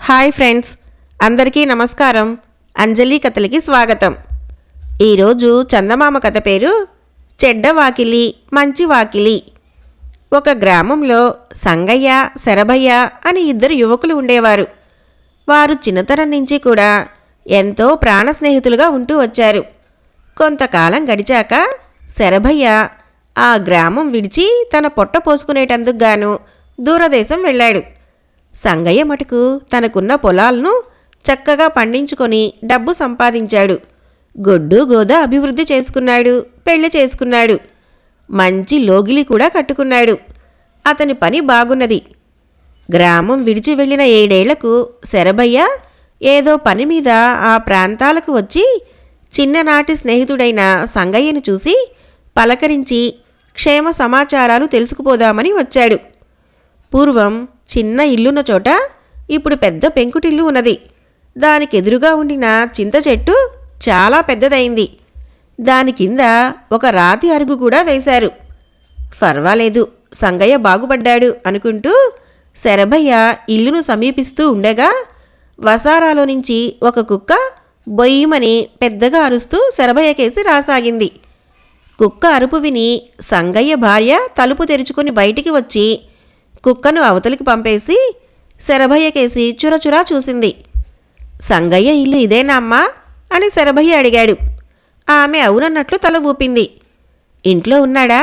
Hi friends, అందరికీ నమస్కారం. అంజలి కథలకి స్వాగతం. ఈరోజు చందమామ కథ పేరు చెడ్డ వాకిలి మంచి వాకిలి. ఒక గ్రామంలో సంగయ్య, శరభయ్య అని ఇద్దరు యువకులు ఉండేవారు. వారు చిన్నతనం నుంచి కూడా ఎంతో ప్రాణ స్నేహితులుగా ఉంటూ వచ్చారు. కొంతకాలం గడిచాక శరభయ్య ఆ గ్రామం విడిచి తన పొట్ట పోసుకునేటందుకు గాను దూరదేశం వెళ్ళాడు. సంగయ్య మటుకు తనకున్న పొలాలను చక్కగా పండించుకొని డబ్బు సంపాదించాడు. గొడ్డు గోద అభివృద్ధి చేసుకున్నాడు, పెళ్లి చేసుకున్నాడు. మంచి లోగిలి కూడా కట్టుకున్నాడు. అతని పని బాగున్నది. గ్రామం విడిచి వెళ్ళిన 7 ఏళ్లకు శరభయ్య ఏదో పని మీద ఆ ప్రాంతాలకు వచ్చి చిన్ననాటి స్నేహితుడైన సంగయ్యను చూసి పలకరించి క్షేమ సమాచారాలు తెలుసుకుపోదామని వచ్చాడు. పూర్వం చిన్న ఇల్లున్న చోట ఇప్పుడు పెద్ద పెంకుటిల్లు ఉన్నది. దానికెదురుగా ఉండిన చింత చెట్టు చాలా పెద్దదైంది. దాని కింద ఒక రాతి అరుగు కూడా వేశారు. పర్వాలేదు, సంగయ్య బాగుపడ్డాడు అనుకుంటూ శరభయ్య ఇల్లును సమీపిస్తూ ఉండగా వసారాలో నుంచి ఒక కుక్క బొయ్యమని పెద్దగా అరుస్తూ శరభయ్యకేసి రాసాగింది. కుక్క అరుపు విని సంగయ్య భార్య తలుపు తెరుచుకుని బయటికి వచ్చి కుక్కను అవతలికి పంపేసి శరభయ్యకేసి చురచురా చూసింది. సంగయ్య ఇల్లు ఇదేనా అమ్మా అని శరభయ్య అడిగాడు. ఆమె అవునన్నట్లు తల ఊపింది. ఇంట్లో ఉన్నాడా,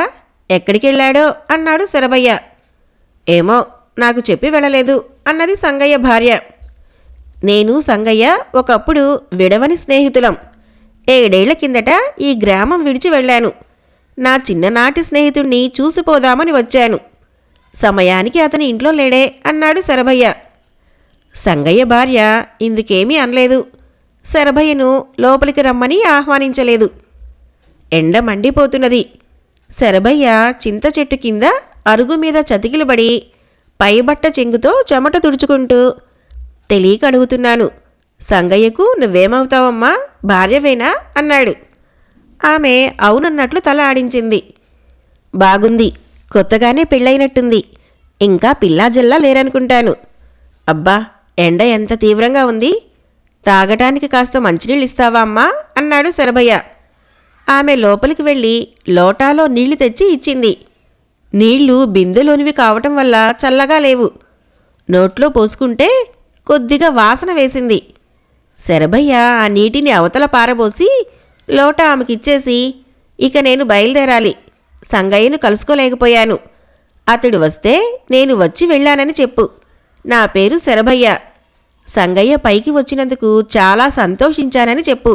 ఎక్కడికెళ్ళాడో అన్నాడు శరభయ్య. ఏమో, నాకు చెప్పి వెళ్ళలేదు అన్నది సంగయ్య భార్య. నేను సంగయ్య ఒకప్పుడు విడవని స్నేహితులం. 7 ఏళ్ల కిందట ఈ గ్రామం విడిచి వెళ్ళాను. నా చిన్ననాటి స్నేహితుణ్ణి చూసిపోదామని వచ్చాను. సమయానికి అతని ఇంట్లో లేడే అన్నాడు శరభయ్య. సంగయ్య భార్య ఇందుకేమీ అనలేదు. శరభయ్యను లోపలికి రమ్మని ఆహ్వానించలేదు. ఎండ మండిపోతున్నది. శరభయ్య చింత చెట్టు కింద అరుగు మీద చతికిలబడి పైబట్ట చెంగుతో చెమట తుడుచుకుంటూ, తెలియక అడుగుతున్నాను, సంగయ్యకు నువ్వేమవుతావమ్మా, భార్యవేనా అన్నాడు. ఆమె అవునన్నట్లు తల ఆడించింది. బాగుంది, కొత్తగానే పెళ్ళైనట్టుంది. ఇంకా పిల్లాజల్లా లేరనుకుంటాను. అబ్బా, ఎండ ఎంత తీవ్రంగా ఉంది. తాగటానికి కాస్త మంచినీళ్ళు ఇస్తావా అమ్మా అన్నాడు శరభయ్య. ఆమె లోపలికి వెళ్ళి లోటాలో నీళ్లు తెచ్చి ఇచ్చింది. నీళ్లు బిందెలోనివి కావటం వల్ల చల్లగా లేవు. నోట్లో పోసుకుంటే కొద్దిగా వాసన వేసింది. శరభయ్య ఆ నీటిని అవతల పారబోసి లోట ఆమెకిచ్చేసి, ఇక నేను బయలుదేరాలి. సంగయ్యను కలుసుకోలేకపోయాను. అతడు వస్తే నేను వచ్చి వెళ్ళానని చెప్పు. నా పేరు శరభయ్య. సంగయ్య పైకి వచ్చినందుకు చాలా సంతోషించానని చెప్పు.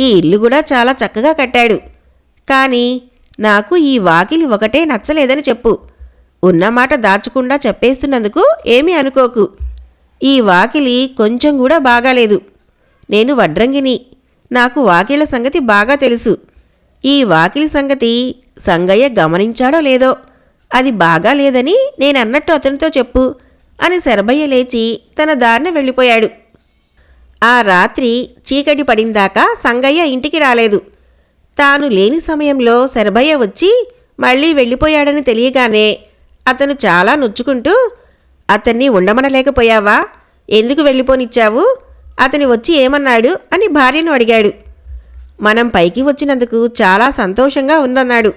ఈ ఇల్లు కూడా చాలా చక్కగా కట్టాడు. కానీ నాకు ఈ వాకిలి ఒకటే నచ్చలేదని చెప్పు. ఉన్నమాట దాచకుండా చెప్పేస్తున్నందుకు ఏమీ అనుకోకు. ఈ వాకిలి కొంచెం కూడా బాగాలేదు. నేను వడ్రంగిని. నాకు వాకిళ్ల సంగతి బాగా తెలుసు. ఈ వాకిలి సంగతి సంగయ్య గమనించాడో లేదో, అది బాగా లేదని నేనన్నట్టు అతనితో చెప్పు అని శరభయ్య లేచి తన దారిన వెళ్ళిపోయాడు. ఆ రాత్రి చీకటి పడిందాకా సంగయ్య ఇంటికి రాలేదు. తాను లేని సమయంలో శరభయ్య వచ్చి మళ్ళీ వెళ్ళిపోయాడని తెలియగానే అతను చాలా నొచ్చుకుంటూ, అతన్ని ఉండమనలేకపోయావా, ఎందుకు వెళ్ళిపోనిచ్చావు, అతని వచ్చి ఏమన్నాడు అని భార్యను అడిగాడు. మనం పైకి వచ్చినందుకు చాలా సంతోషంగా ఉందన్నాడు.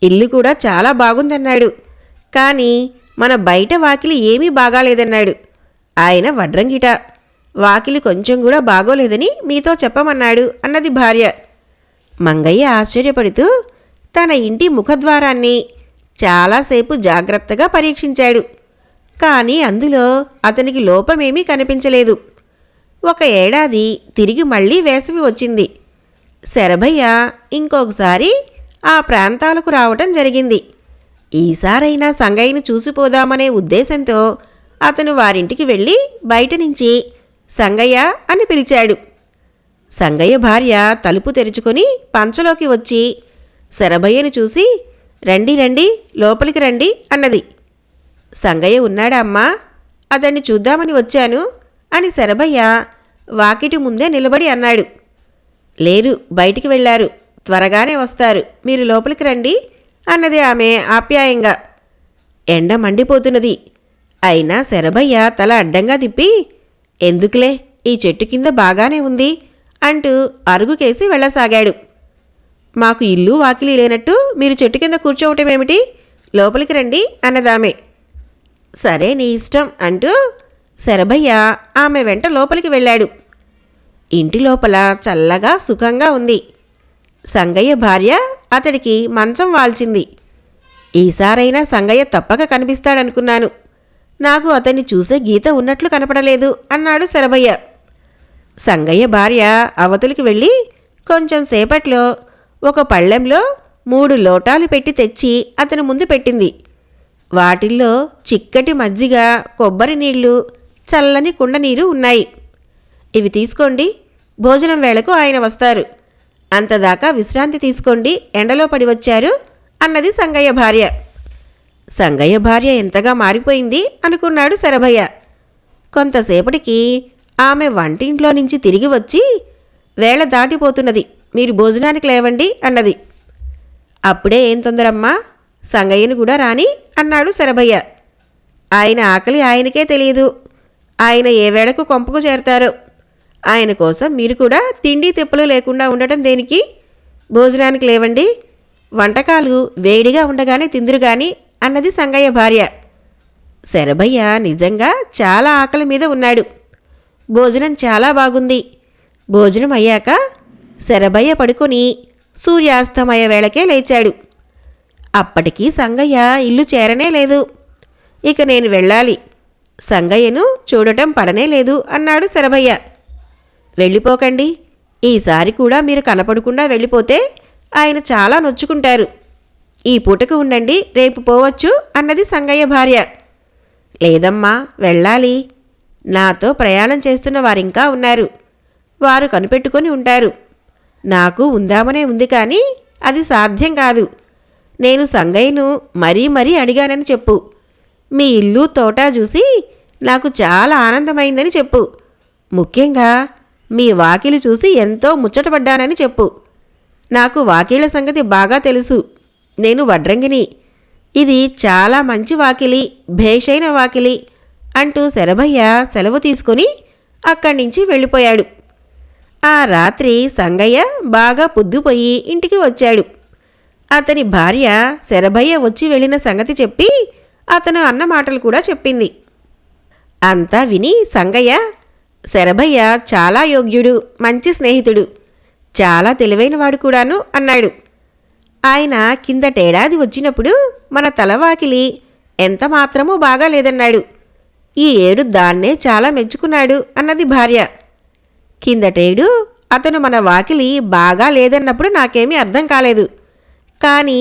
ఇల్లు కూడా చాలా బాగుందన్నాడు. కానీ మన బయట వాకిలి ఏమీ బాగాలేదన్నాడు. ఆయన వడ్రంగిట. వాకిలి కొంచెం కూడా బాగోలేదని మీతో చెప్పమన్నాడు అన్నది భార్య. మంగయ్య ఆశ్చర్యపడుతూ తన ఇంటి ముఖద్వారాన్ని చాలాసేపు జాగ్రత్తగా పరీక్షించాడు. కానీ అందులో అతనికి లోపమేమీ కనిపించలేదు. 1 ఏడాది తిరిగి మళ్ళీ వేసవి వచ్చింది. శరభయ్య ఇంకొకసారి ఆ ప్రాంతాలకు రావటం జరిగింది. ఈసారైనా సంగయ్యను చూసిపోదామనే ఉద్దేశంతో అతను వారింటికి వెళ్ళి బయట నుంచి సంగయ్య అని పిలిచాడు. సంగయ్య భార్య తలుపు తెరుచుకొని పంచలోకి వచ్చి శరభయ్యను చూసి, రండి రండి, లోపలికి రండి అన్నది. సంగయ్య ఉన్నాడా అమ్మా, అతన్ని చూద్దామని వచ్చాను అని శరభయ్య వాకిటి ముందే నిలబడి అన్నాడు. లేరు, బయటికి వెళ్ళారు, త్వరగానే వస్తారు, మీరు లోపలికి రండి అన్నది ఆమె ఆప్యాయంగా. ఎండ మండిపోతున్నది. అయినా శరభయ్య తల అడ్డంగా తిప్పి, ఎందుకులే, ఈ చెట్టు కింద బాగానే ఉంది అంటూ అరుగుకేసి వెళ్ళసాగాడు. మాకు ఇల్లు వాకిలి లేనట్టు మీరు చెట్టు కింద కూర్చోవటమేమిటి? లోపలికి రండి అన్నదామె. సరే నీ ఇష్టం అంటూ శరభయ్య ఆమె వెంట లోపలికి వెళ్ళాడు. ఇంటి లోపల చల్లగా సుఖంగా ఉంది. సంగయ్య భార్య అతడికి మంచం వాల్చింది. ఈసారైనా సంగయ్య తప్పక కనిపిస్తాడనుకున్నాను. నాకు అతన్ని చూసే గీత ఉన్నట్లు కనపడలేదు అన్నాడు శరభయ్య. సంగయ్య భార్య అవతలికి వెళ్ళి కొంచెం సేపట్లో ఒక పళ్ళెంలో 3 లోటాలు పెట్టి తెచ్చి అతని ముందు పెట్టింది. వాటిల్లో చిక్కటి మజ్జిగ, కొబ్బరి నీళ్లు, చల్లని కుండ నీరు ఉన్నాయి. ఇవి తీసుకోండి, భోజనం వేళకు ఆయన వస్తారు. అంతదాకా విశ్రాంతి తీసుకోండి, ఎండలో పడి వచ్చారు అన్నది సంగయ్య భార్య. సంగయ్య భార్య ఎంతగా మారిపోయింది అనుకున్నాడు శరభయ్య. కొంతసేపటికి ఆమె వంటింట్లో నుంచి తిరిగి వచ్చి, వేళ దాటిపోతున్నది, మీరు భోజనానికి లేవండి అన్నది. అప్పుడే ఏం తొందరమ్మా, సంగయ్యను కూడా రాని అన్నాడు శరభయ్య. ఆయన ఆకలి ఆయనకే తెలియదు. ఆయన ఏ వేళకు కొంపకు చేరతారో. ఆయన కోసం మీరు కూడా తిండి తిప్పలు లేకుండా ఉండటం దేనికి? భోజనానికి లేవండి, వంటకాలు వేడిగా ఉండగానే తిందురు గాని అన్నది సంగయ్య భార్య. శరభయ్య నిజంగా చాలా ఆకలి మీద ఉన్నాడు. భోజనం చాలా బాగుంది. భోజనం అయ్యాక శరభయ్య పడుకొని సూర్యాస్తమయ వేళకే లేచాడు. అప్పటికీ సంగయ్య ఇల్లు చేరనే లేదు. ఇక నేను వెళ్ళాలి, సంగయ్యను చూడటం పడనే లేదు అన్నాడు శరభయ్య. వెళ్ళిపోకండి, ఈసారి కూడా మీరు కనపడకుండా వెళ్ళిపోతే ఆయన చాలా నొచ్చుకుంటారు. ఈ పూటకు ఉండండి, రేపు పోవచ్చు అన్నది సంగయ్య భార్య. లేదమ్మా, వెళ్ళాలి. నాతో ప్రయాణం చేస్తున్న వారింకా ఉన్నారు. వారు కనిపెట్టుకొని ఉంటారు. నాకు ఉందామనే ఉంది కానీ అది సాధ్యం కాదు. నేను సంగయ్యను మరీ మరీ అడిగానని చెప్పు. మీ ఇల్లు తోట చూసి నాకు చాలా ఆనందమైందని చెప్పు. ముఖ్యంగా మీ వాకిలి చూసి ఎంతో ముచ్చటపడ్డానని చెప్పు. నాకు వాకిళ్ల సంగతి బాగా తెలుసు. నేను వడ్రంగిని. ఇది చాలా మంచి వాకిలి, భేషైన వాకిలి అంటూ శరభయ్య సెలవు తీసుకుని అక్కడి నుంచి వెళ్ళిపోయాడు. ఆ రాత్రి సంగయ్య బాగా పొద్దుపోయి ఇంటికి వచ్చాడు. అతని భార్య శరభయ్య వచ్చి వెళ్ళిన సంగతి చెప్పి అతను అన్న మాటలు కూడా చెప్పింది. అంతా విని సంగయ్య, శరభయ్య చాలా యోగ్యుడు, మంచి స్నేహితుడు, చాలా తెలివైనవాడు కూడాను అన్నాడు. ఆయన కిందటేడాది వచ్చినప్పుడు మన తలవాకిలి ఎంత మాత్రమూ బాగా లేదన్నాడు. ఈ ఏడు దాన్నే చాలా మెచ్చుకున్నాడు అన్నది భార్య. కిందటేడు అతను మన వాకిలి బాగా లేదన్నప్పుడు నాకేమీ అర్థం కాలేదు. కానీ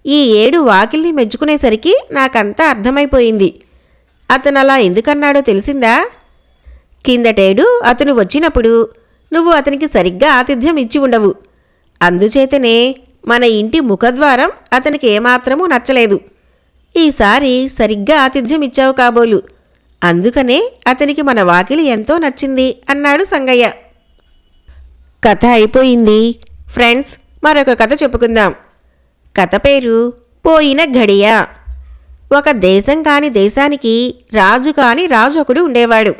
ఈ ఏడు వాకిల్ని మెచ్చుకునేసరికి నాకంతా అర్థమైపోయింది. అతను అలా ఎందుకన్నాడో తెలిసిందా? కిందటేడు అతను వచ్చినప్పుడు నువ్వు అతనికి సరిగ్గా ఆతిథ్యం ఇచ్చి ఉండవు. అందుచేతనే మన ఇంటి ముఖద్వారం అతనికి ఏమాత్రమూ నచ్చలేదు. ఈసారి సరిగ్గా ఆతిథ్యం ఇచ్చావు కాబోలు. అందుకనే అతనికి మన వాకిలి ఎంతో నచ్చింది అన్నాడు సంగయ్య. కథ అయిపోయింది. ఫ్రెండ్స్, మరొక కథ చెప్పుకుందాం. కథ పేరు పోయిన ఘడియ. ఒక దేశం కాని దేశానికి రాజు కాని రాజు ఒకడు ఉండేవాడు.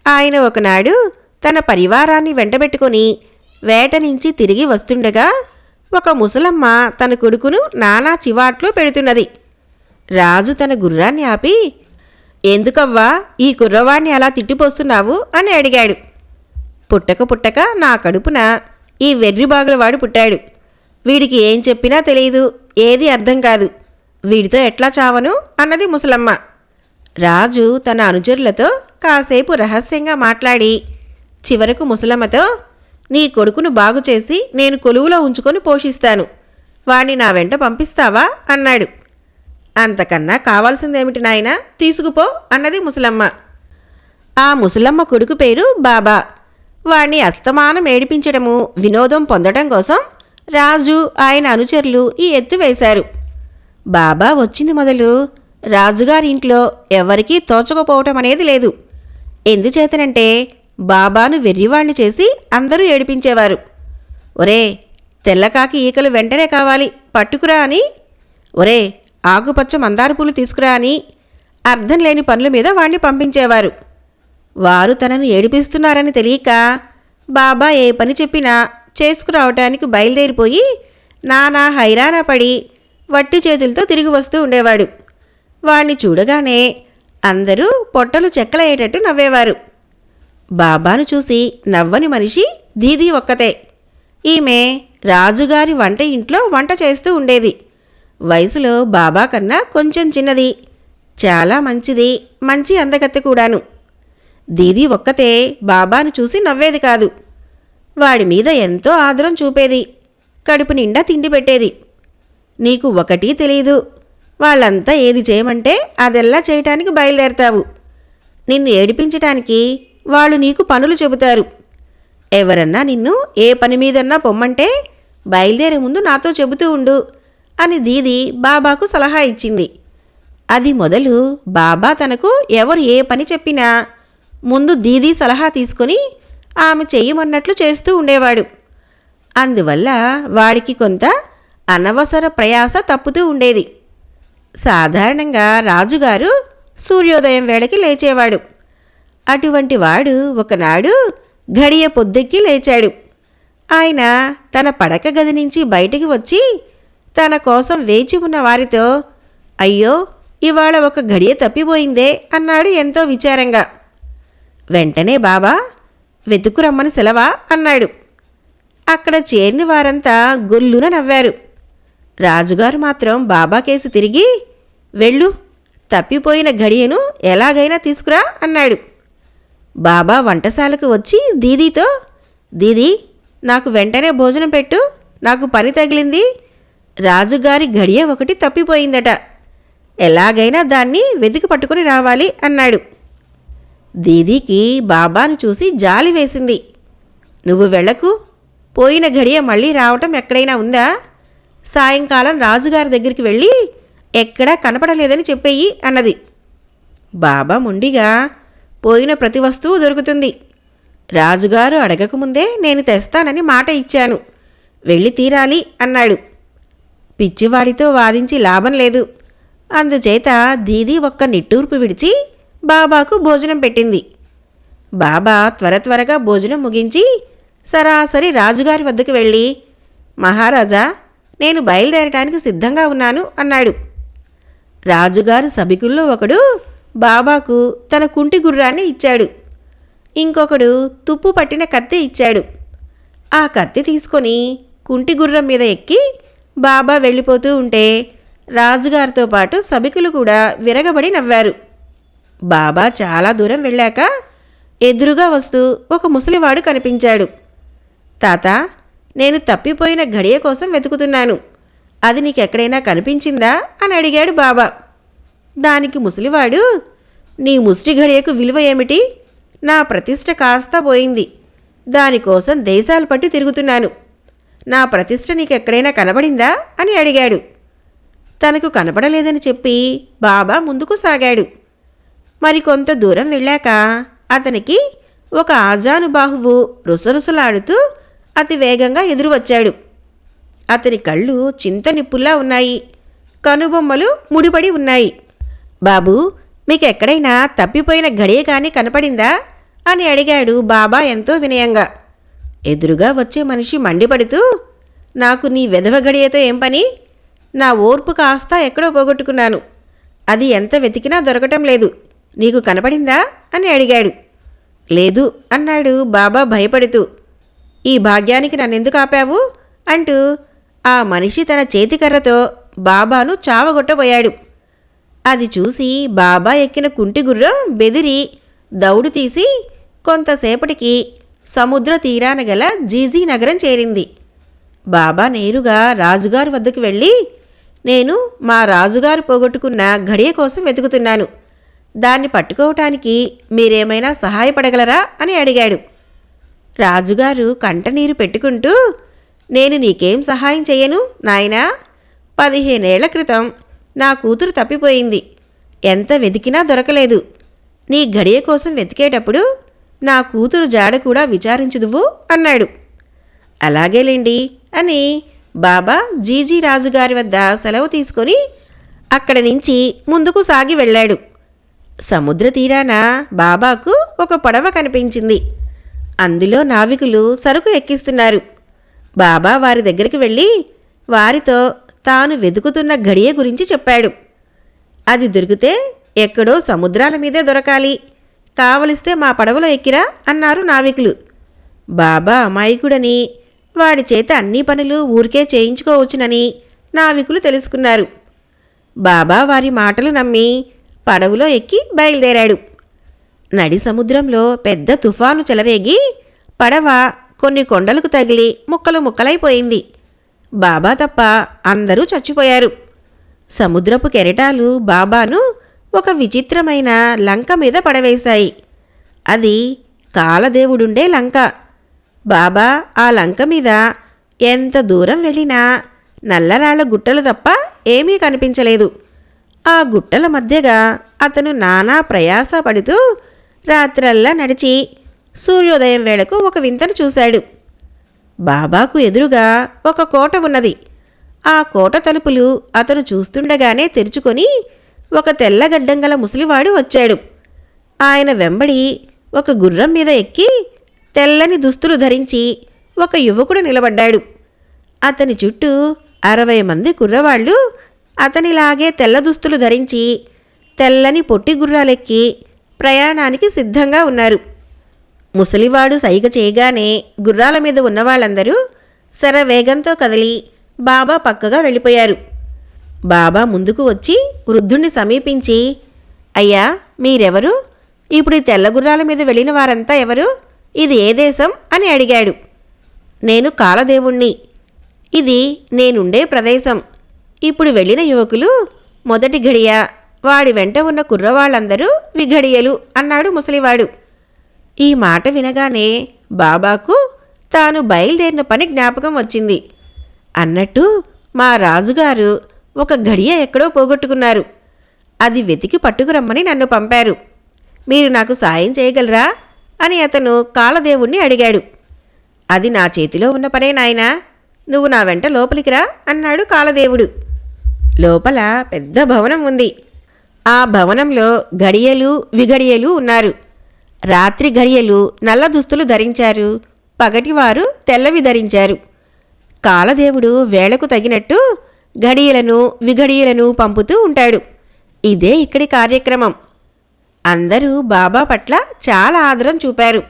ఆయన ఒకనాడు తన పరివారాన్ని వెంటబెట్టుకుని వేట నుంచి తిరిగి వస్తుండగా ఒక ముసలమ్మ తన కొడుకును నానా చివాట్లు పెడుతున్నది. రాజు తన గుర్రాన్ని ఆపి, ఎందుకవ్వా ఈ కుర్రవాణ్ణి అలా తిట్టిపోస్తున్నావు అని అడిగాడు. పుట్టక పుట్టక నా కడుపున ఈ వెర్రిబాగులవాడు పుట్టాడు. వీడికి ఏం చెప్పినా తెలియదు, ఏది అర్థం కాదు. వీడితో ఎట్లా చావను అన్నది ముసలమ్మ. రాజు తన అనుచరులతో కాసేపు రహస్యంగా మాట్లాడి చివరకు ముసలమ్మతో, నీ కొడుకును బాగుచేసి నేను కొలువులో ఉంచుకొని పోషిస్తాను. వాణ్ణి నా వెంట పంపిస్తావా అన్నాడు. అంతకన్నా కావాల్సిందేమిటి నాయనా, తీసుకుపో అన్నది ముసలమ్మ. ఆ ముసలమ్మ కొడుకు పేరు బాబా. వాణ్ణి అస్తమానం ఏడిపించడము, వినోదం పొందడం కోసం రాజు ఆయన అనుచరులు ఈ ఎత్తు వేశారు. బాబా వచ్చింది మొదలు రాజుగారింట్లో ఎవరికీ తోచకపోవటం అనేది లేదు. ఎందుచేతనంటే బాబాను వెర్రివాణ్ణి చేసి అందరూ ఏడిపించేవారు. ఒరే, తెల్లకాకి ఈకలు వెంటనే కావాలి, పట్టుకురా అని, ఒరే ఆకుపచ్చ మందార పూలు తీసుకురా అని అర్థం లేని పనుల మీద వాణ్ణి పంపించేవారు. వారు తనను ఏడిపిస్తున్నారని తెలియక బాబా ఏ పని చెప్పినా చేసుకురావటానికి బయలుదేరిపోయి నానా హైరానా పడి వట్టి చేతులతో తిరిగి వస్తూ ఉండేవాడు. వాణ్ణి చూడగానే అందరూ పొట్టలు చెక్కలయ్యేటట్టు నవ్వేవారు. బాబాను చూసి నవ్వని మనిషి దీదీ ఒక్కతే. ఈమె రాజుగారి వంట ఇంట్లో వంట చేస్తూ ఉండేది. వయసులో బాబా కన్నా కొంచెం చిన్నది, చాలా మంచిది, మంచి అందగత్తె కూడాను. దీదీ ఒక్కతే బాబాను చూసి నవ్వేది కాదు. వాడి మీద ఎంతో ఆదరం చూపేది, కడుపు నిండా తిండి పెట్టేది. నీకు ఒకటి తెలీదు, వాళ్ళంతా ఏది చేయమంటే అదెల్లా చేయటానికి బయలుదేరతావు. నిన్ను ఏడిపించటానికి వాళ్ళు నీకు పనులు చెబుతారు. ఎవరన్నా నిన్ను ఏ పని మీదన్నా పొమ్మంటే బయలుదేరే ముందు నాతో చెబుతూ ఉండు అని దీది బాబాకు సలహా ఇచ్చింది. అది మొదలు బాబా తనకు ఎవరు ఏ పని చెప్పినా ముందు దీదీ సలహా తీసుకొని ఆమె చెయ్యమన్నట్లు చేస్తూ ఉండేవాడు. అందువల్ల వాడికి కొంత అనవసర ప్రయాస తప్పుతూ ఉండేది. సాధారణంగా రాజుగారు సూర్యోదయం వేళకి లేచేవాడు. అటువంటి వాడు ఒకనాడు ఘడియ పొద్దెక్కి లేచాడు. ఆయన తన పడక గది నుంచి బయటికి వచ్చి తన కోసం వేచి ఉన్న వారితో, అయ్యో, ఇవాళ ఒక ఘడియ తప్పిపోయిందే అన్నాడు ఎంతో విచారంగా. వెంటనే బాబా, వెతుకురమ్మని సెలవా అన్నాడు. అక్కడ చేరిన వారంతా గొల్లున నవ్వారు. రాజుగారు మాత్రం బాబా కేసి తిరిగి, వెళ్ళు, తప్పిపోయిన ఘడియను ఎలాగైనా తీసుకురా అన్నాడు. బాబా వంటశాలకు వచ్చి దీదీతో, దీదీ, నాకు వెంటనే భోజనం పెట్టు, నాకు పని తగిలింది. రాజుగారి ఘడియ ఒకటి తప్పిపోయిందట, ఎలాగైనా దాన్ని వెతికి పట్టుకుని రావాలి అన్నాడు. దీదీకి బాబాను చూసి జాలి వేసింది. నువ్వు వెళ్ళకు, పోయిన ఘడియ మళ్ళీ రావటం ఎక్కడైనా ఉందా? సాయంకాలం రాజుగారి దగ్గరికి వెళ్ళి ఎక్కడా కనపడలేదని చెప్పేయి అన్నది. బాబా మొండిగా, పోయిన ప్రతి వస్తువు దొరుకుతుంది. రాజుగారు అడగకముందే నేను తెస్తానని మాట ఇచ్చాను, వెళ్ళి తీరాలి అన్నాడు. పిచ్చివాడితో వాదించి లాభం లేదు. అందుచేత దీదీ ఒక్క నిట్టూర్పు విడిచి బాబాకు భోజనం పెట్టింది. బాబా త్వరగా భోజనం ముగించి సరాసరి రాజుగారి వద్దకు వెళ్ళి, మహారాజా, నేను బయలుదేరటానికి సిద్ధంగా ఉన్నాను అన్నాడు. రాజుగారు సభికుల్లో ఒకడు బాబాకు తన కుంటి గుర్రాన్ని ఇచ్చాడు. ఇంకొకడు తుప్పు పట్టిన కత్తి ఇచ్చాడు. ఆ కత్తి తీసుకొని కుంటి గుర్రం మీద ఎక్కి బాబా వెళ్ళిపోతూ ఉంటే రాజుగారితో పాటు సభికులు కూడా విరగబడి నవ్వారు. బాబా చాలా దూరం వెళ్ళాక ఎదురుగా వస్తూ ఒక ముసలివాడు కనిపించాడు. తాత, నేను తప్పిపోయిన ఘడియ కోసం వెతుకుతున్నాను, అది నీకెక్కడైనా కనిపించిందా అని అడిగాడు బాబా. దానికి ముసలివాడు, నీ ముష్టి ఘడియకు విలువ ఏమిటి? నా ప్రతిష్ట కాస్త పోయింది, దానికోసం దేశాలు పట్టి తిరుగుతున్నాను. నా ప్రతిష్ట నీకెక్కడైనా కనబడిందా అని అడిగాడు. తనకు కనపడలేదని చెప్పి బాబా ముందుకు సాగాడు. మరికొంత దూరం వెళ్ళాక అతనికి ఒక ఆజానుబాహువు రుసరుసలాడుతూ అతి వేగంగా ఎదురు వచ్చాడు. అతని కళ్ళు చింత నిప్పుల్లా ఉన్నాయి, కనుబొమ్మలు ముడిపడి ఉన్నాయి. బాబూ, మీకెక్కడైనా తప్పిపోయిన ఘడియ కానీ కనపడిందా అని అడిగాడు బాబా ఎంతో వినయంగా. ఎదురుగా వచ్చే మనిషి మండిపడుతూ, నాకు నీ వెధవ ఘడియతో ఏం పని? నా ఓర్పు కాస్త ఎక్కడో పోగొట్టుకున్నాను, అది ఎంత వెతికినా దొరకటం లేదు, నీకు కనపడిందా అని అడిగాడు. లేదు అన్నాడు బాబా భయపడుతూ. ఈ భాగ్యానికి నన్నెందుకు ఆపావు అంటూ ఆ మనిషి తన చేతికర్రతో బాబాను చావగొట్టబోయాడు. అది చూసి బాబా ఎక్కిన కుంటి గుర్రం బెదిరి దౌడు తీసి కొంతసేపటికి సముద్ర తీరాన గల జీజీ నగరం చేరింది. బాబా నేరుగా రాజుగారి వద్దకు వెళ్ళి, నేను మా రాజుగారు పోగొట్టుకున్న ఘడియ కోసం వెతుకుతున్నాను, దాన్ని పట్టుకోవటానికి మీరేమైనా సహాయపడగలరా అని అడిగాడు. రాజుగారు కంటనీరు పెట్టుకుంటూ, నేను నీకేం సహాయం చెయ్యను నాయనా, 15 ఏళ్ల క్రితం నా కూతురు తప్పిపోయింది, ఎంత వెతికినా దొరకలేదు. నీ ఘడియ కోసం వెతికేటప్పుడు నా కూతురు జాడ కూడా విచారించుదువు అన్నాడు. అలాగేలేండి అని బాబా జీజీ రాజుగారి వద్ద సెలవు తీసుకొని అక్కడి నుంచి ముందుకు సాగి వెళ్ళాడు. సముద్ర తీరాన బాబాకు ఒక పడవ కనిపించింది. అందులో నావికులు సరుకు ఎక్కిస్తున్నారు. బాబా వారి దగ్గరికి వెళ్ళి వారితో తాను వెతుకుతున్న గడియ గురించి చెప్పాడు. అది దొరికితే ఎక్కడో సముద్రాల మీదే దొరకాలి, కావలిస్తే మా పడవలో ఎక్కిరా అన్నారు నావికులు. బాబా అమాయకుడని, వాడి చేత అన్ని పనులు ఊరికే చేయించుకోవచ్చునని నావికులు తెలుసుకున్నారు. బాబా వారి మాటలు నమ్మి పడవలో ఎక్కి బయలుదేరాడు. నడి సముద్రంలో పెద్ద తుఫాను చెలరేగి పడవ కొన్ని కొండలకు తగిలి ముక్కలు ముక్కలైపోయింది. బాబా తప్ప అందరూ చచ్చిపోయారు. సముద్రపు కెరటాలు బాబాను ఒక విచిత్రమైన లంక మీద పడవేశాయి. అది కాలదేవుడుండే లంక. బాబా ఆ లంక మీద ఎంత దూరం వెళ్ళినా నల్లరాళ్ల గుట్టలు తప్ప ఏమీ కనిపించలేదు. ఆ గుట్టల మధ్యగా అతను నానా ప్రయాస పడుతూ రాత్రల్లా నడిచి సూర్యోదయం వేళకు ఒక వింతను చూశాడు. బాబాకు ఎదురుగా ఒక కోట ఉన్నది. ఆ కోట తలుపులు అతను చూస్తుండగానే తెరుచుకొని ఒక తెల్లగడ్డం గల ముసలివాడు వచ్చాడు. ఆయన వెంబడి ఒక గుర్రం మీద ఎక్కి తెల్లని దుస్తులు ధరించి ఒక యువకుడు నిలబడ్డాడు. అతని చుట్టూ 60 మంది కుర్రవాళ్లు అతనిలాగే తెల్ల దుస్తులు ధరించి తెల్లని పొట్టి గుర్రాలెక్కి ప్రయాణానికి సిద్ధంగా ఉన్నారు. ముసలివాడు సైగ చేయగానే గుర్రాల మీద ఉన్నవాళ్ళందరూ శరవేగంతో కదిలి బాబా పక్కగా వెళ్ళిపోయారు. బాబా ముందుకు వచ్చి వృద్ధుణ్ణి సమీపించి, అయ్యా, మీరెవరు? ఇప్పుడు ఈ తెల్ల గుర్రాల మీద వెళ్ళిన వారంతా ఎవరు? ఇది ఏ దేశం అని అడిగాడు. నేను కాలదేవుణ్ణి. ఇది నేనుండే ప్రదేశం. ఇప్పుడు వెళ్ళిన యువకులు మొదటి ఘడియ, వాడి వెంట ఉన్న కుర్రవాళ్ళందరూ విఘడియలు అన్నాడు ముసలివాడు. ఈ మాట వినగానే బాబాకు తాను బయలుదేరిన పని జ్ఞాపకం వచ్చింది. అన్నట్టు మా రాజుగారు ఒక ఘడియ ఎక్కడో పోగొట్టుకున్నారు. అది వెతికి పట్టుకురమ్మని నన్ను పంపారు. మీరు నాకు సాయం చేయగలరా అని అతను కాలదేవుణ్ణి అడిగాడు. అది నా చేతిలో ఉన్న పనే నాయనా, నువ్వు నా వెంట లోపలికి రా అన్నాడు కాలదేవుడు. లోపల పెద్ద భవనం ఉంది. ఆ భవనంలో ఘడియలు విఘడియలు ఉన్నారు. రాత్రి ఘడియలు నల్ల దుస్తులు ధరించారు, పగటివారు తెల్లవి ధరించారు. కాలదేవుడు వేళకు తగినట్టు ఘడియలను విఘడియలను పంపుతూ ఉంటాడు. ఇదే ఇక్కడి కార్యక్రమం. అందరూ బాబా పట్ల చాలా ఆదరం చూపారు.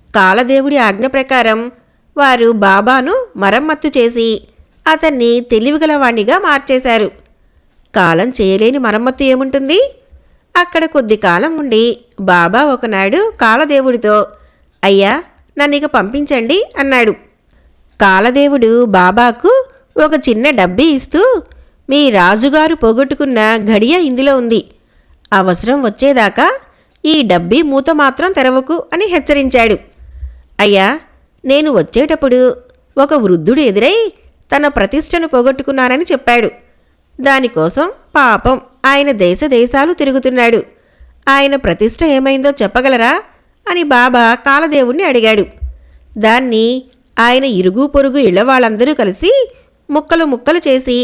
కాలదేవుడి ఆజ్ఞ ప్రకారం వారు బాబాను మరమ్మత్తు చేసి అతన్ని తెలివిగలవాణ్ణిగా మార్చేశారు. కాలం చేయలేని మరమ్మత్తు ఏముంటుంది? అక్కడ కొద్ది కాలం ఉండి బాబా ఒకనాడు కాలదేవుడితో, అయ్యా, నన్నిక పంపించండి అన్నాడు. కాలదేవుడు బాబాకు ఒక చిన్న డబ్బీ ఇస్తూ, మీ రాజుగారు పోగొట్టుకున్న ఘడియ ఇందులో ఉంది. అవసరం వచ్చేదాకా ఈ డబ్బీ మూత మాత్రం తెరవకు అని హెచ్చరించాడు. అయ్యా, నేను వచ్చేటప్పుడు ఒక వృద్ధుడు ఎదురై తన ప్రతిష్టను పోగొట్టుకున్నానని చెప్పాడు. దానికోసం పాపం ఆయన దేశాలు తిరుగుతున్నాడు. ఆయన ప్రతిష్ట ఏమైందో చెప్పగలరా అని బాబా కాలదేవుణ్ణి అడిగాడు. దాన్ని ఆయన ఇరుగు పొరుగు ఇళ్లవాళ్ళందరూ కలిసి ముక్కలు ముక్కలు చేసి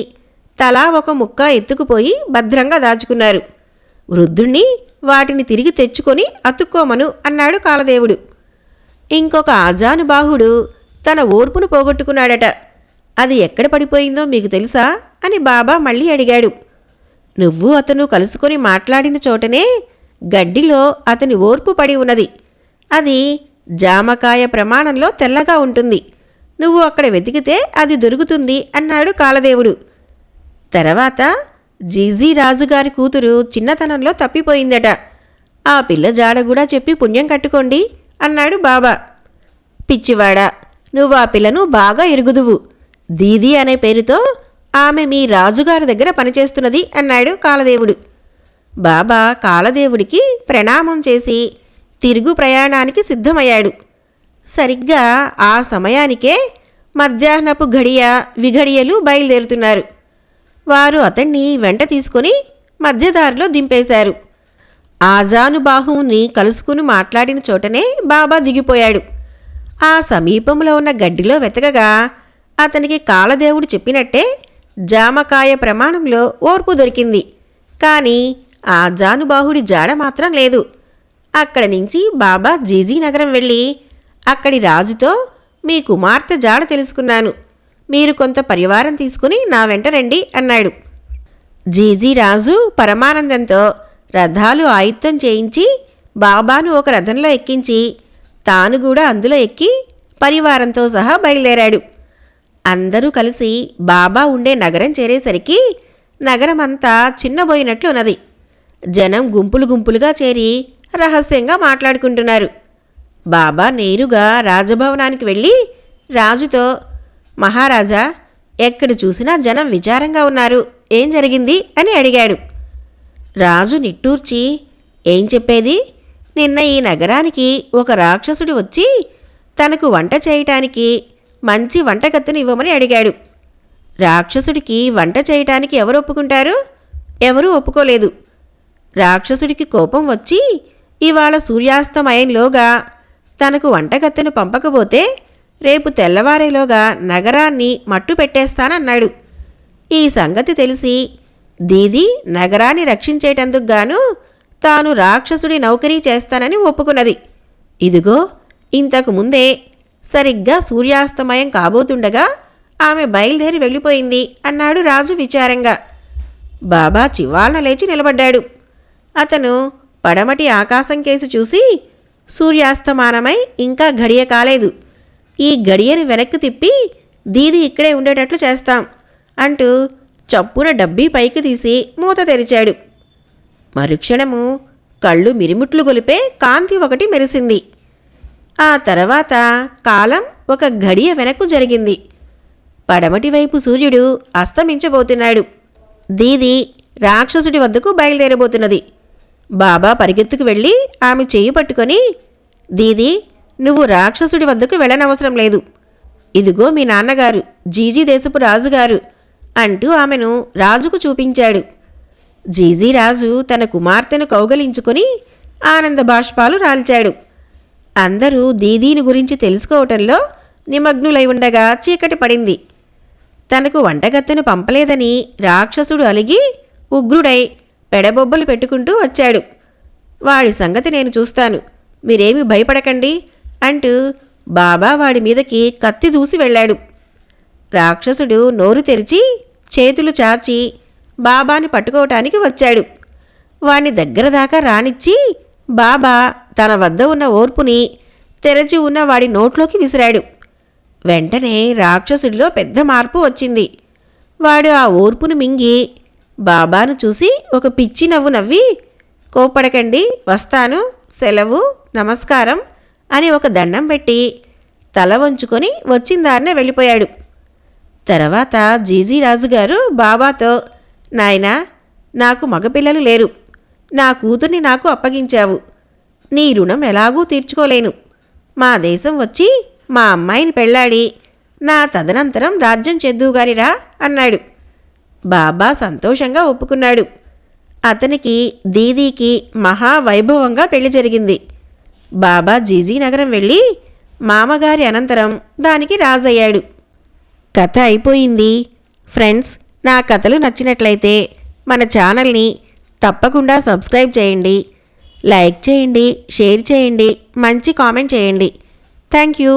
తలా ఒక ముక్క ఎత్తుకుపోయి భద్రంగా దాచుకున్నారు. వృద్ధుణ్ణి వాటిని తిరిగి తెచ్చుకొని అతుక్కోమను అన్నాడు కాలదేవుడు. ఇంకొక ఆజానుబాహుడు తన ఓర్పును పోగొట్టుకున్నాడట. అది ఎక్కడ పడిపోయిందో మీకు తెలుసా అని బాబా మళ్ళీ అడిగాడు. నువ్వు అతను కలుసుకొని మాట్లాడిన చోటనే గడ్డిలో అతని ఓర్పు పడి ఉన్నది. అది జామకాయ ప్రమాణంలో తెల్లగా ఉంటుంది. నువ్వు అక్కడ వెతికితే అది దొరుకుతుంది అన్నాడు కాలదేవుడు. తర్వాత జీజీ రాజుగారి కూతురు చిన్నతనంలో తప్పిపోయిందట. ఆ పిల్ల జాడ కూడా చెప్పి పుణ్యం కట్టుకోండి అన్నాడు బాబా. పిచ్చివాడా, నువ్వు ఆ పిల్లను బాగా ఎరుగుదువు. దీదీ అనే పేరుతో ఆమె మీ రాజుగారి దగ్గర పనిచేస్తున్నది అన్నాడు కాలదేవుడు. బాబా కాలదేవుడికి ప్రణామం చేసి తిరుగు ప్రయాణానికి సిద్ధమయ్యాడు. సరిగ్గా ఆ సమయానికే మధ్యాహ్నపు ఘడియ విఘడియలు బయలుదేరుతున్నారు. వారు అతన్ని వెంట తీసుకొని మధ్యదారిలో దింపేశారు. ఆజానుబాహువుని కలుసుకుని మాట్లాడిన చోటనే బాబా దిగిపోయాడు. ఆ సమీపంలో ఉన్న గడ్డిలో వెతకగా అతనికి కాలదేవుడు చెప్పినట్టే జామకాయ ప్రమాణంలో ఓర్పు దొరికింది. కానీ ఆ జానుబాహుడి జాడ మాత్రం లేదు. అక్కడి నుంచి బాబా జీజీ నగరం వెళ్ళి అక్కడి రాజుతో మీ కుమార్తె జాడ తెలుసుకున్నాను, మీరు కొంత పరివారం తీసుకుని నా వెంట రండి అన్నాడు. జీజీ రాజు పరమానందంతో రథాలు ఆయుత్తం చేయించి బాబాను ఒక రథంలో ఎక్కించి తాను కూడా అందులో ఎక్కి పరివారంతో సహా బయలుదేరాడు. అందరూ కలిసి బాబా ఉండే నగరం చేరేసరికి నగరమంతా చిన్నబోయినట్లున్నది. జనం గుంపులు గుంపులుగా చేరి రహస్యంగా మాట్లాడుకుంటున్నారు. బాబా నేరుగా రాజభవనానికి వెళ్ళి రాజుతో, మహారాజా, ఎక్కడ చూసినా జనం విచారంగా ఉన్నారు, ఏం జరిగింది అని అడిగాడు. రాజు నిట్టూర్చి, ఏం చెప్పేది, నిన్న ఈ నగరానికి ఒక రాక్షసుడు వచ్చి తనకు వంట చేయటానికి మంచి వంటగత్తెను ఇవ్వమని అడిగాడు. రాక్షసుడికి వంట చేయటానికి ఎవరు ఒప్పుకుంటారు? ఎవరూ ఒప్పుకోలేదు. రాక్షసుడికి కోపం వచ్చి ఇవాళ సూర్యాస్తమయంలోగా తనకు వంటగత్తెను పంపకపోతే రేపు తెల్లవారేలోగా నగరాన్ని మట్టు పెట్టేస్తానన్నాడు. ఈ సంగతి తెలిసి దీది నగరాన్ని రక్షించేటందుకు గాను తాను రాక్షసుడి నౌకరీ చేస్తానని ఒప్పుకున్నది. ఇదిగో ఇంతకు ముందే సరిగ్గా సూర్యాస్తమయం కాబోతుండగా ఆమె బయలుదేరి వెళ్ళిపోయింది అన్నాడు రాజు విచారంగా. బాబా చివాలన లేచి నిలబడ్డాడు. అతను పడమటి ఆకాశం కేసి చూసి, సూర్యాస్తమానమై ఇంకా గడియ కాలేదు, ఈ గడియని వెనక్కి తిప్పి దీది ఇక్కడే ఉండేటట్లు చేస్తాం అంటూ చప్పున డబ్బీ పైకి తీసి మూత తెరిచాడు. మరుక్షణము కళ్ళు మిరిముట్లు గొలిపే కాంతి ఒకటి మెరిసింది. ఆ తర్వాత కాలం ఒక గడియ వెనక్కు జరిగింది. పడమటి వైపు సూర్యుడు అస్తమించబోతున్నాడు. దీది రాక్షసుడి వద్దకు బయలుదేరబోతున్నది. బాబా పరిగెత్తుకు వెళ్ళి ఆమె చెయ్యి పట్టుకొని, దీది, నువ్వు రాక్షసుడి వద్దకు వెళ్ళనవసరం లేదు, ఇదిగో మీ నాన్నగారు జీజీ దేశపు రాజుగారు అంటూ ఆమెను రాజుకు చూపించాడు. జీజీ రాజు తన కుమార్తెను కౌగలించుకొని ఆనంద బాష్పాలు రాల్చాడు. అందరూ దీదీని గురించి తెలుసుకోవటంలో నిమగ్నులై ఉండగా చీకటి పడింది. తనకు వంటగత్తెను పంపలేదని రాక్షసుడు అలిగి ఉగ్రుడై పెడబొబ్బలు పెట్టుకుంటూ వచ్చాడు. వాడి సంగతి నేను చూస్తాను, మీరేమీ భయపడకండి అంటూ బాబా వాడి మీదకి కత్తి దూసి వెళ్ళాడు. రాక్షసుడు నోరు తెరిచి చేతులు చాచి బాబాని పట్టుకోవటానికి వచ్చాడు. వాణ్ణి దగ్గర దాకా రానిచ్చి బాబా తన వద్ద ఉన్న ఓర్పుని తెరచి ఉన్న వాడి నోట్లోకి విసిరాడు. వెంటనే రాక్షసుడిలో పెద్ద మార్పు వచ్చింది. వాడు ఆ ఓర్పును మింగి బాబాను చూసి ఒక పిచ్చి నవ్వు నవ్వి, కోపడకండి, వస్తాను, సెలవు, నమస్కారం అని ఒక దండం పెట్టి తల వంచుకొని వచ్చిందారినే వెళ్ళిపోయాడు. తర్వాత జీజీ రాజుగారు బాబాతో, నాయనా, నాకు మగపిల్లలు లేరు, నా కూతుర్ని నాకు అప్పగించావు, నీ రుణం ఎలాగూ తీర్చుకోలేను, మా దేశం వచ్చి మా అమ్మాయిని పెళ్ళాడి నా తదనంతరం రాజ్యం చేద్దువుగానిరా అన్నాడు. బాబా సంతోషంగా ఒప్పుకున్నాడు. అతనికి దీదీకి మహావైభవంగా పెళ్లి జరిగింది. బాబా జీజీ నగరం వెళ్ళి మామగారి అనంతరం దానికి రాజయ్యాడు. కథ అయిపోయింది. ఫ్రెండ్స్, నా కథలు నచ్చినట్లయితే మన ఛానల్ని తప్పకుండా సబ్స్క్రైబ్ చేయండి, లైక్ చేయండి, షేర్ చేయండి, మంచి కామెంట్ చేయండి. Thank you.